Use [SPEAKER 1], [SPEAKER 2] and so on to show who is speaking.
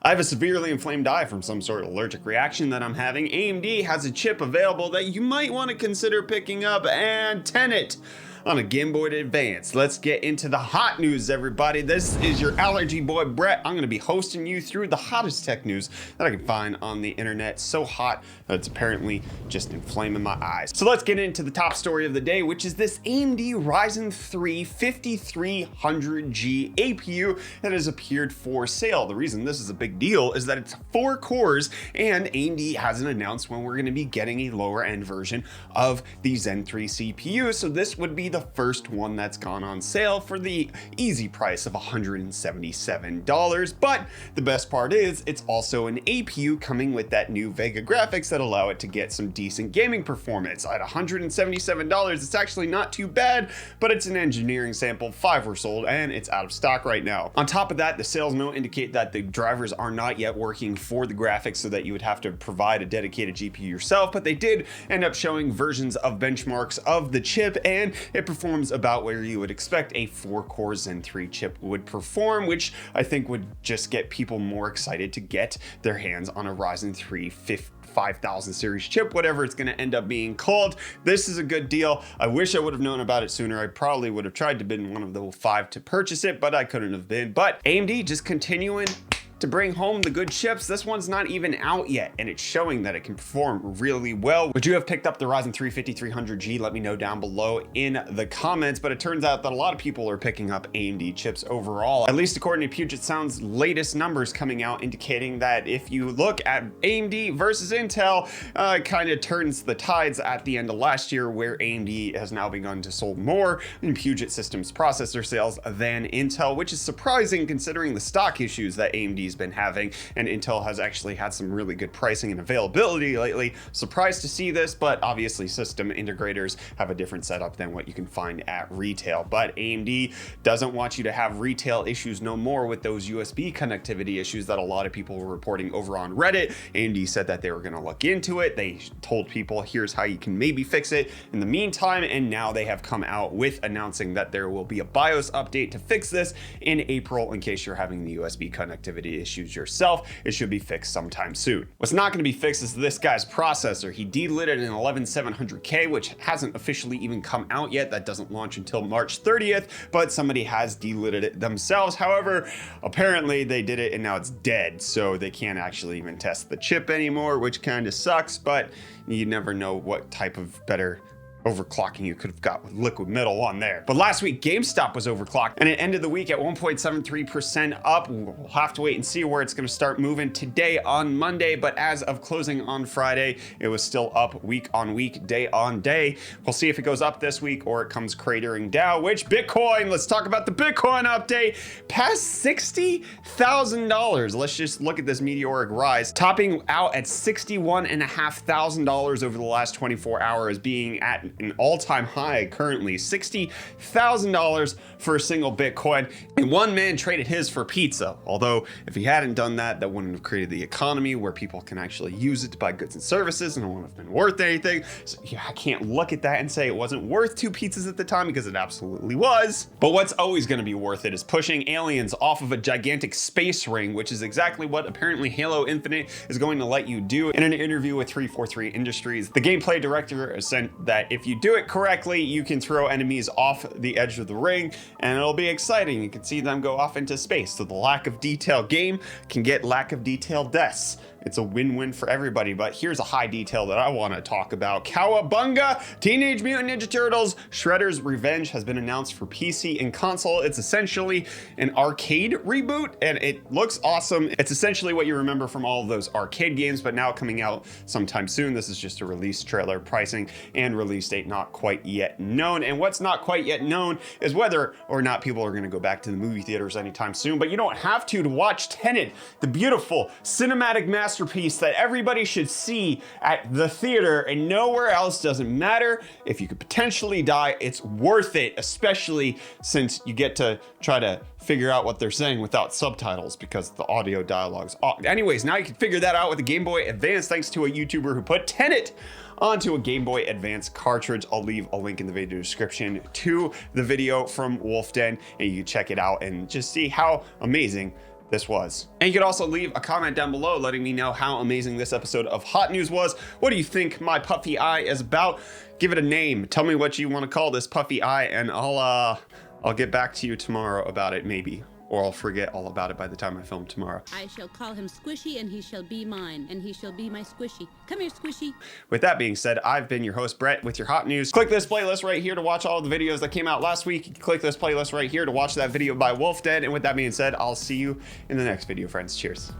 [SPEAKER 1] I have a severely inflamed eye from some sort of allergic reaction that I'm having. AMD has a chip available that you might want to consider picking up, and Tenet on a Game Boy Advance. Let's get into the hot news, everybody. This is your allergy boy, Brett. I'm going to be hosting you through the hottest tech news that I can find on the internet. So hot that it's apparently just inflaming my eyes. So let's get into the top story of the day, which is this AMD Ryzen 3 5300G APU that has appeared for sale. The reason this is a big deal is that it's 4 cores, and AMD hasn't announced when we're going to be getting a lower end version of the Zen 3 CPU. So this would be the first one that's gone on sale for the easy price of $177. But the best part is it's also an APU coming with that new Vega graphics that allow it to get some decent gaming performance. At $177, it's actually not too bad, but it's an engineering sample. 5 were sold and it's out of stock right now. On top of that, the sales note indicate that the drivers are not yet working for the graphics, so that you would have to provide a dedicated GPU yourself, but they did end up showing versions of benchmarks of the chip, and it performs about where you would expect a 4-core Zen 3 chip would perform, which I think would just get people more excited to get their hands on a Ryzen 3 5000 series chip, whatever it's going to end up being called. This is a good deal. I wish I would have known about it sooner. I probably would have tried to been one of the 5 to purchase it, but I couldn't have been. But AMD just continuing to bring home the good chips. This one's not even out yet, and it's showing that it can perform really well. Would you have picked up the Ryzen 3 5300G? Let me know down below in the comments. But it turns out that a lot of people are picking up AMD chips overall, at least according to Puget Sound's latest numbers coming out, indicating that if you look at AMD versus Intel, it kind of turns the tides at the end of last year, where AMD has now begun to sold more in Puget Systems processor sales than Intel, which is surprising considering the stock issues that AMD been having, and Intel has actually had some really good pricing and availability lately. Surprised to see this, but obviously system integrators have a different setup than what you can find at retail. But AMD doesn't want you to have retail issues no more with those USB connectivity issues that a lot of people were reporting over on Reddit. AMD said that they were going to look into it. They told people, here's how you can maybe fix it in the meantime, and now they have come out with announcing that there will be a BIOS update to fix this in April. In case you're having the USB connectivity issues yourself, it should be fixed sometime soon. What's not going to be fixed is this guy's processor. He delidded an 11700K, which hasn't officially even come out yet. That doesn't launch until March 30th, but somebody has delidded it themselves. However, apparently they did it and now it's dead, so they can't actually even test the chip anymore, which kind of sucks, but you never know what type of better overclocking you could have got with liquid metal on there. But last week, GameStop was overclocked, and it ended the week at 1.73% up. We'll have to wait and see where it's going to start moving today on Monday, but as of closing on Friday, it was still up week on week, day on day. We'll see if it goes up this week or it comes cratering down. Which Bitcoin, let's talk about the Bitcoin update, past $60,000. Let's just look at this meteoric rise, topping out at $61,500 over the last 24 hours, being at an all-time high currently, $60,000 for a single Bitcoin. And one man traded his for pizza. Although if he hadn't done that, that wouldn't have created the economy where people can actually use it to buy goods and services, and it wouldn't have been worth anything. So yeah, I can't look at that and say it wasn't worth 2 pizzas at the time, because it absolutely was. But what's always going to be worth it is pushing aliens off of a gigantic space ring, which is exactly what apparently Halo Infinite is going to let you do. In an interview with 343 Industries, the gameplay director said that if you do it correctly, you can throw enemies off the edge of the ring, and it'll be exciting. You can see them go off into space. So the lack of detail game can get lack of detail deaths. It's a win-win for everybody. But here's a high detail that I want to talk about. Cowabunga! Teenage Mutant Ninja Turtles Shredder's Revenge has been announced for PC and console. It's essentially an arcade reboot, and it looks awesome. It's essentially what you remember from all of those arcade games, but now coming out sometime soon. This is just a release trailer, pricing and release date not quite yet known. And what's not quite yet known is whether or not people are going to go back to the movie theaters anytime soon. But you don't have to watch Tenet, the beautiful cinematic masterpiece that everybody should see at the theater and nowhere else. Doesn't matter if you could potentially die, it's worth it, especially since you get to try to figure out what they're saying without subtitles because the audio dialogue's off. Anyways, now you can figure that out with the Game Boy Advance thanks to a YouTuber who put Tenet onto a Game Boy Advance cartridge. I'll leave a link in the video description to the video from Wolf Den, and you can check it out and just see how amazing this was. And you could also leave a comment down below letting me know how amazing this episode of Hot News was. What do you think my puffy eye is about? Give it a name. Tell me what you want to call this puffy eye, and I'll get back to you tomorrow about it, maybe. Or I'll forget all about it by the time I film tomorrow.
[SPEAKER 2] I shall call him Squishy, and he shall be mine, and he shall be my Squishy. Come here, Squishy.
[SPEAKER 1] With that being said, I've been your host, Brett, with your hot news. Click this playlist right here to watch all the videos that came out last week. Click this playlist right here to watch that video by Wolf Dead. And with that being said, I'll see you in the next video, friends. Cheers.